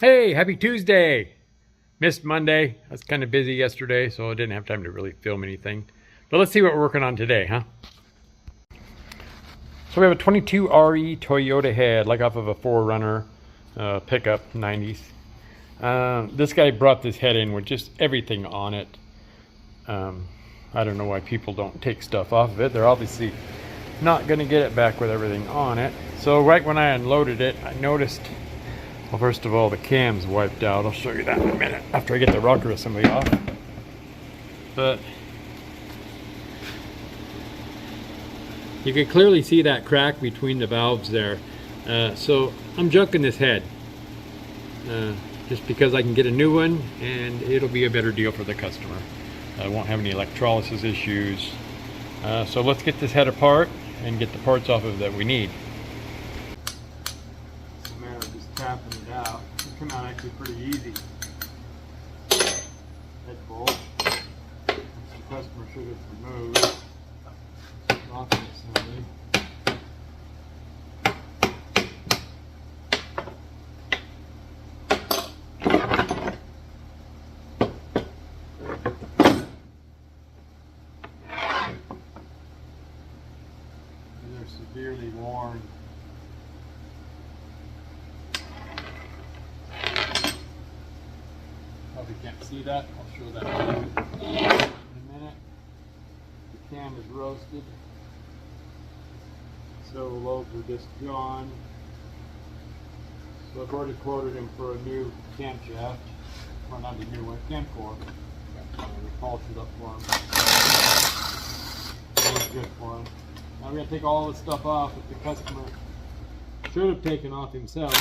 Hey, happy Tuesday! Missed Monday. I was kind of busy yesterday, so I didn't have time to really film anything. But let's see what we're working on today, huh? So we have a 22 RE Toyota head, like off of a 4Runner pickup, 90s. This guy brought this head in with just everything on it. I don't know why people don't take stuff off of it. They're obviously not going to get it back with everything on it. So right when I unloaded it, I noticed, well, first of all, the cam's wiped out. I'll show you that in a minute after I get the rocker assembly off. But you can clearly see that crack between the valves there. So I'm junking this head just because I can get a new one and it'll be a better deal for the customer. I won't have any electrolysis issues. So let's get this head apart and get the parts off of that we need. It's a matter of just tapping it out. It came out actually pretty easy. Head bolt. The customer should have removed. Rocker assembly. Severely worn. Probably can't see that. I'll show that to you in a minute. The cam is roasted. So lobes are just gone. So I've already quoted him for a new camshaft. Well, not a new one, camcore. We polished it up for him. That was good for him. Now we're going to take all this stuff off that the customer should have taken off himself.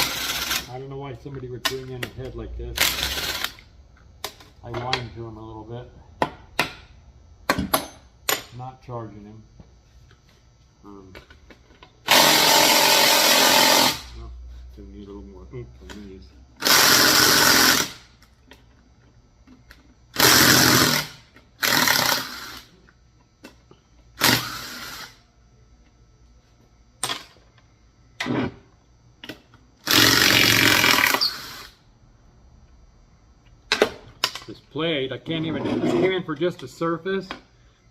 I don't know why somebody would bring in a head like this. I whined to him a little bit. Not charging him. Well, gonna need a little more oomph on these. This plate, I can't even, this came in for just a surface.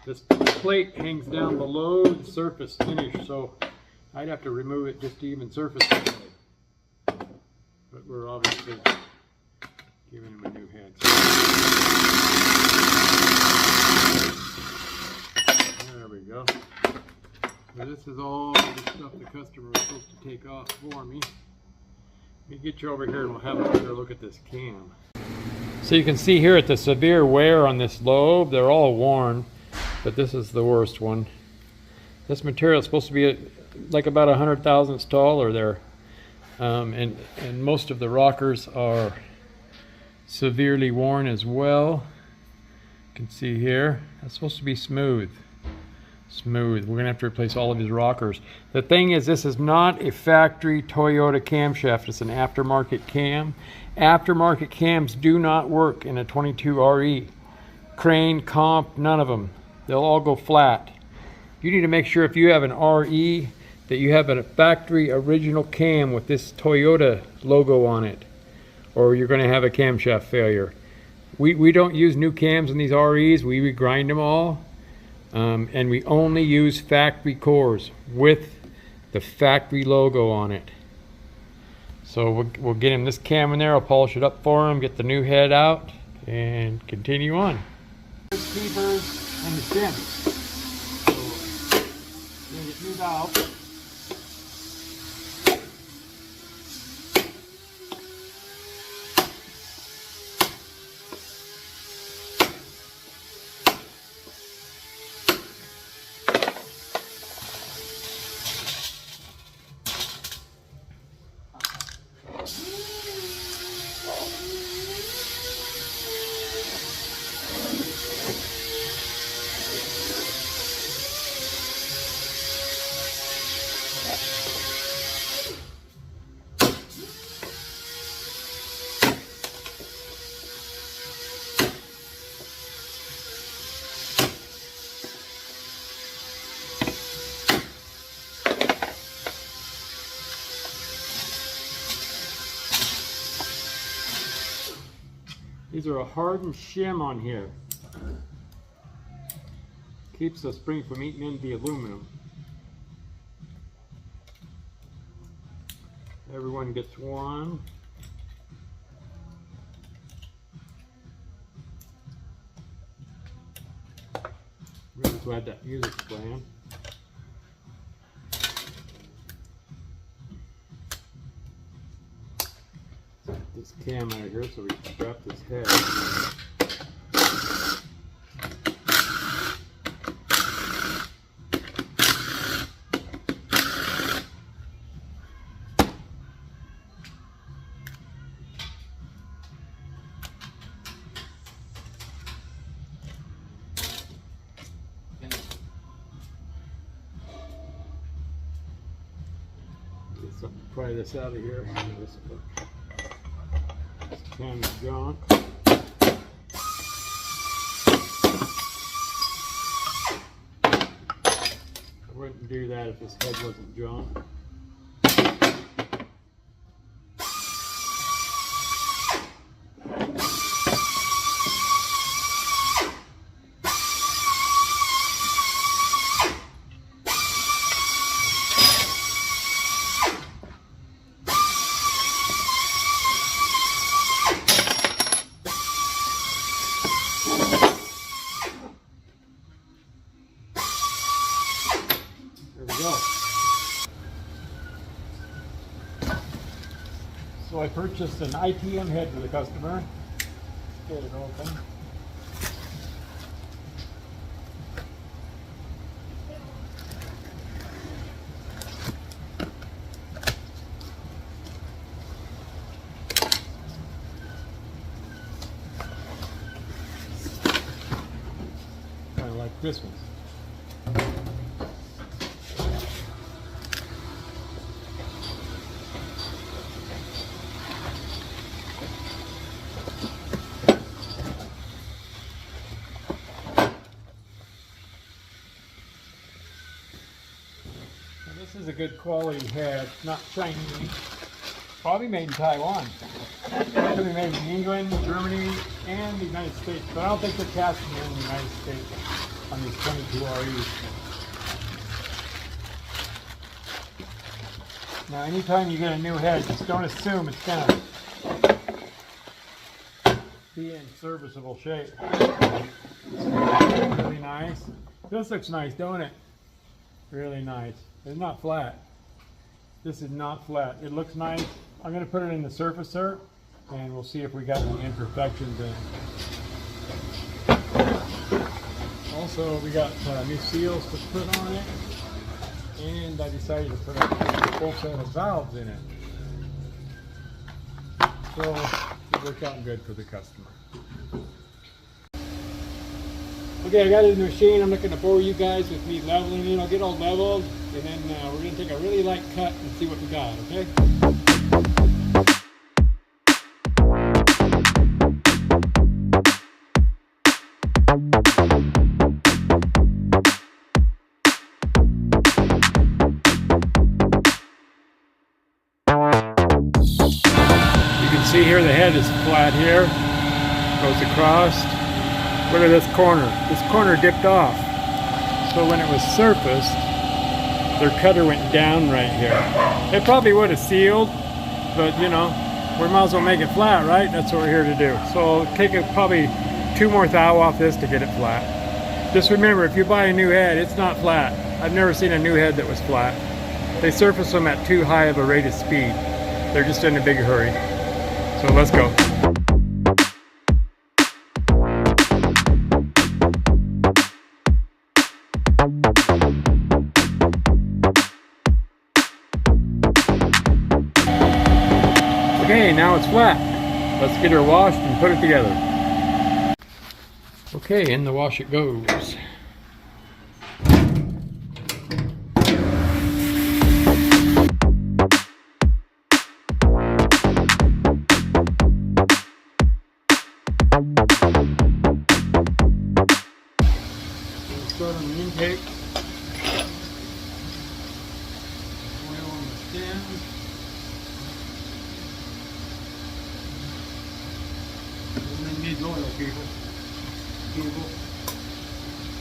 This plate hangs down below the surface finish, so I'd have to remove it just to even surface it. But we're obviously giving him a new head. There we go. So this is all the stuff the customer was supposed to take off for me. Let me get you over here and we'll have a better look at this cam. So you can see here at the severe wear on this lobe, they're all worn, but this is the worst one. This material is supposed to be like about 100 thousandths taller there. And most of the rockers are severely worn as well. You can see here, that's supposed to be smooth. Smooth. We're gonna have to replace all of his rockers. The thing is, this is not a factory Toyota camshaft, it's an aftermarket cam. Aftermarket cams do not work in a 22 RE. Crane, Comp, none of them. They'll all go flat. You need to make sure if you have an RE that you have a factory original cam with this Toyota logo on it, or you're going to have a camshaft failure. We don't use new cams in these REs. We regrind them all, and we only use factory cores with the factory logo on it. So we'll get him this cam in there. I'll polish it up for him, get the new head out, and continue on. Keepers and the shims. So we're going to get new valve. These are a hardened shim on here. Keeps the spring from eating into the aluminum. Everyone gets one. Really glad that music's playing. This cam out of here so we can strap this head. So pry this out of here. This can of junk. I wouldn't do that if this head wasn't junk. So I purchased an ITM head for the customer. Get it open. Kind of like Christmas. This is a good quality head, not Chinese. Probably made in Taiwan. Probably made in England, Germany, and the United States. But I don't think they're casting here in the United States on these 22REs. Now, anytime you get a new head, just don't assume it's gonna be in serviceable shape. Really nice. This looks nice, don't it? Really nice. It's not flat. This is not flat. It looks nice. I'm going to put it in the surfacer and we'll see if we got any imperfections in it. Also, we got new seals to put on it, and I decided to put a full set of valves in it. So it worked out good for the customer. Okay, I got it in the machine. I'm not going to bore you guys with me leveling it. I'll get all leveled, and then we're going to take a really light cut and see what we got, okay? You can see here the head is flat here, goes across. Look at this corner. This corner dipped off. So when it was surfaced, their cutter went down right here. It probably would have sealed, but you know, we might as well make it flat, right? That's what we're here to do. So take probably 2 more thou off this to get it flat. Just remember, if you buy a new head, it's not flat. I've never seen a new head that was flat. They surface them at too high of a rate of speed. They're just in a big hurry. So let's go. Okay, now it's flat. Let's get her washed and put it together. Okay, in the wash it goes. Start on the intake. Oil on the stem. 1 Everything needs oil, people. People.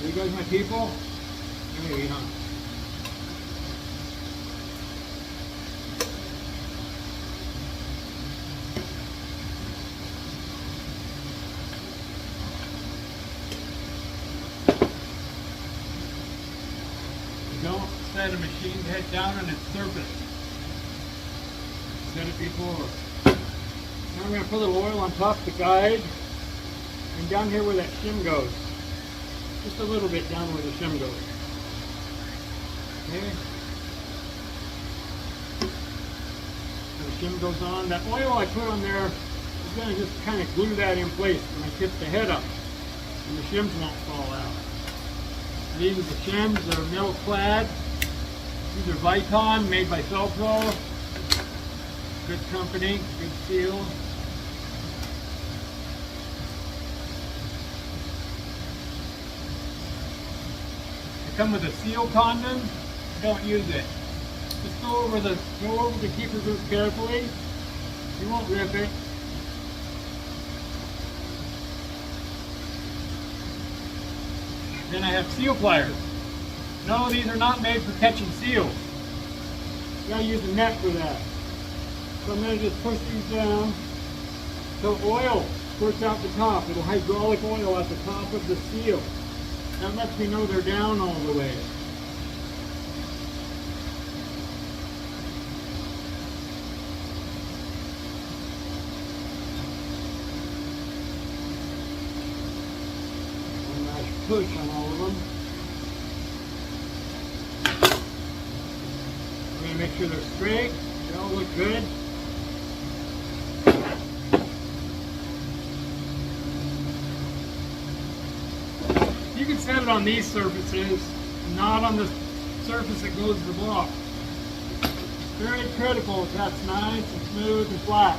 Are you guys my people? Maybe not. Don't set a machine head down on its surface. Said it before. Now I'm going to put a little oil on top of the guide and down here where that shim goes. Just a little bit down where the shim goes. Okay. The shim goes on. That oil I put on there is going to just kind of glue that in place when I tip the head up. And the shims won't fall out. These are the shims, they're metal clad. These are Viton, made by Felpro. Good company, good seal. They come with a seal condom. Don't use it. Just go over the keeper group carefully. You won't rip it. Then I have seal pliers. No, these are not made for catching seals. You gotta use a net for that. So I'm gonna just push these down. So oil squirts out the top. It'll hydraulic oil at the top of the seal. That lets me know they're down all the way. Push on all of them. We're going to make sure they're straight. They all look good. You can set it on these surfaces, not on the surface that goes to the block. Very critical that that's nice and smooth and flat.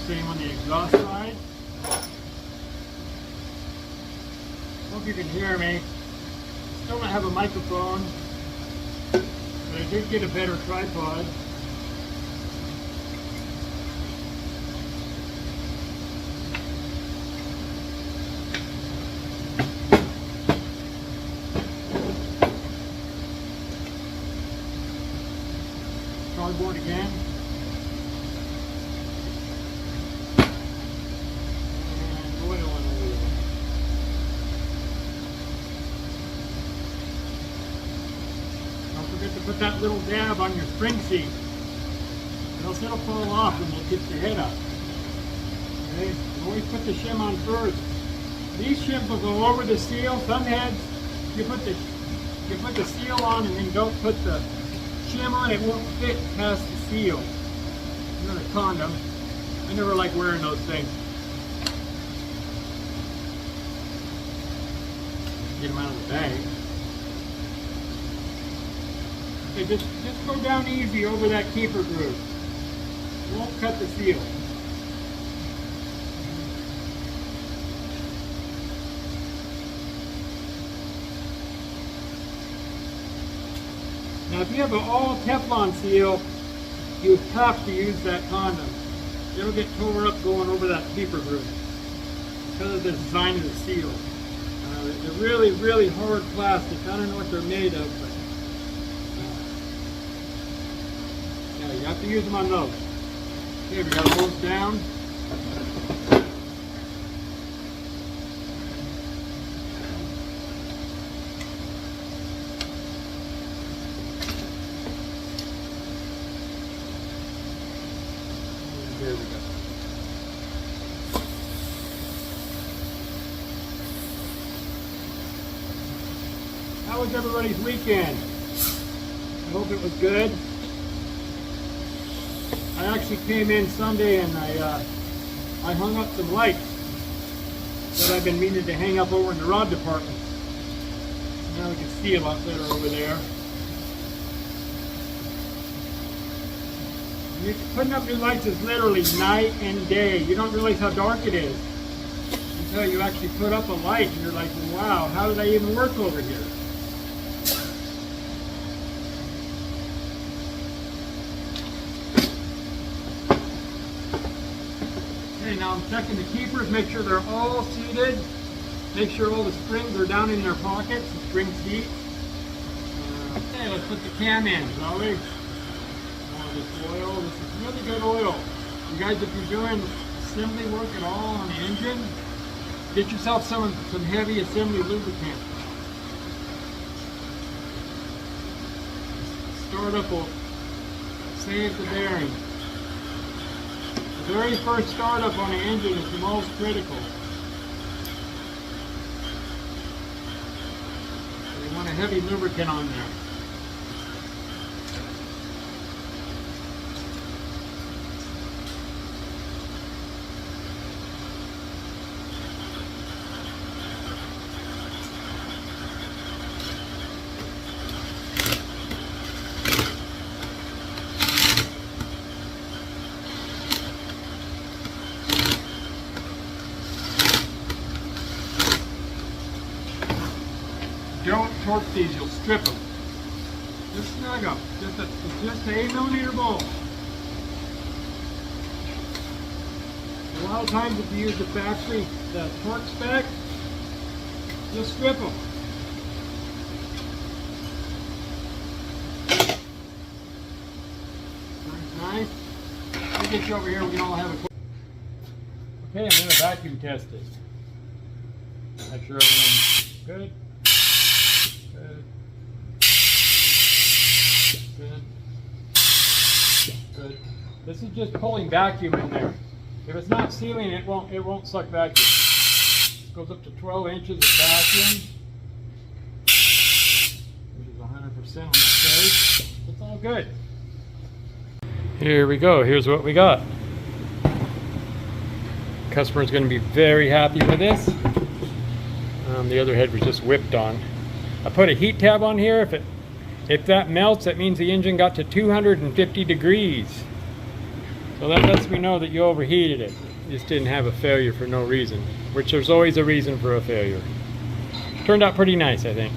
Same on the exhaust side. Hope you can hear me. Still don't have a microphone, but I did get a better tripod. Cardboard again. Put that little dab on your spring seat, or else it'll fall off when you tip the head up. Okay, always put the shim on first. These shims will go over the seal. Some heads you put the seal on and then don't put the shim on. It won't fit past the seal. Another condom. I never like wearing those things. Get them out of the bag. Okay, just go down easy over that keeper groove. It won't cut the seal. Now if you have an all Teflon seal, you have to use that condom. It'll get tore up going over that keeper groove because of the design of the seal. They're really, really hard plastic. I don't know what they're made of, but yeah, you have to use them on those. Okay, we got to hold down. Here we go. How was everybody's weekend? I hope it was good. I actually came in Sunday and I hung up some lights that I've been meaning to hang up over in the rod department. Now we can see a lot better over there. Putting up new lights is literally night and day. You don't realize how dark it is until you actually put up a light and you're like, wow, how did I even work over here? Okay, now I'm checking the keepers, make sure they're all seated. Make sure all the springs are down in their pockets, the spring seat. Okay, let's put the cam in, shall we? This oil, this is really good oil. You guys, if you're doing assembly work at all on the engine, get yourself some heavy assembly lubricant. Startup will save the bearing. The very first startup on the engine is the most critical. So you want a heavy lubricant on there. Don't torque these, you'll strip them. Just snug them. Just an 8mm bolt. A lot of times if you use the factory, the torque spec, you'll strip them. Nice. Let me get you over here, we can all have a quick. Okay, I'm going to vacuum test it. Make sure everything's good. Good. This is just pulling vacuum in there. If it's not sealing, it won't suck vacuum. It goes up to 12 inches of vacuum, which is 100% on the safe. It's all good. Here we go. Here's what we got. Customer's going to be very happy with this. The other head was just whipped on. I put a heat tab on here. If that melts, that means the engine got to 250 degrees. So that lets me know that you overheated it. You just didn't have a failure for no reason, which there's always a reason for a failure. Turned out pretty nice, I think.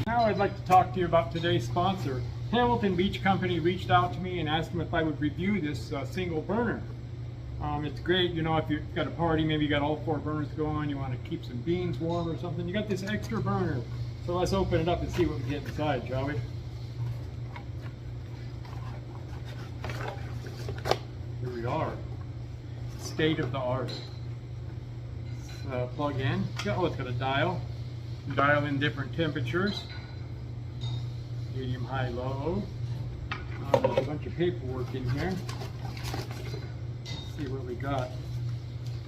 Now I'd like to talk to you about today's sponsor. Hamilton Beach Company reached out to me and asked them if I would review this single burner. It's great, you know, if you've got a party, maybe you got all 4 burners going, you want to keep some beans warm or something, you got this extra burner. So let's open it up and see what we get inside, shall we? Here we are. State of the art. Plug in. Oh, it's got a dial. Dial in different temperatures. Medium, high, low. There's a bunch of paperwork in here. Let's see what we got.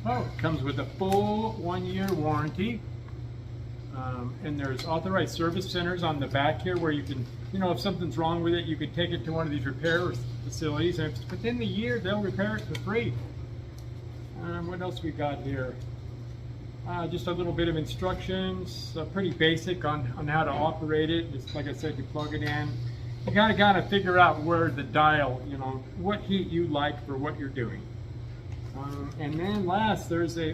Oh, it comes with a full 1-year warranty. And there's authorized service centers on the back here where you can, you know, if something's wrong with it, you can take it to one of these repair facilities, and if it's within the year, they'll repair it for free. What else we got here? Just a little bit of instructions, pretty basic on how to operate it. Just like I said, you plug it in. You gotta figure out where the dial, you know, what heat you like for what you're doing. And then last, there's a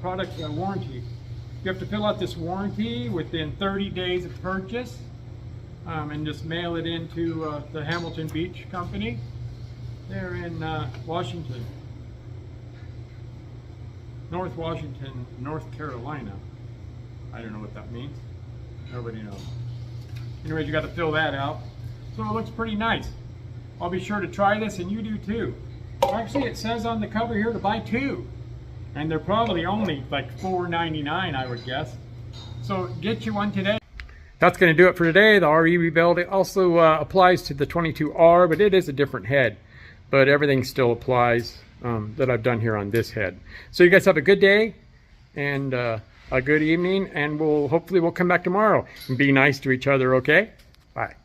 product warranty. You have to fill out this warranty within 30 days of purchase, and just mail it into the Hamilton Beach Company. They're in Washington, North Washington, North Carolina. I don't know what that means. Nobody knows. Anyways, you got to fill that out. So it looks pretty nice. I'll be sure to try this, and you do too. Actually, it says on the cover here to buy 2. And they're probably only like $4.99, I would guess. So get you one today. That's going to do it for today. The RE rebuild also applies to the 22R, but it is a different head. but everything still applies that I've done here on this head. So you guys have a good day and a good evening, and hopefully we'll come back tomorrow and be nice to each other, okay? Bye.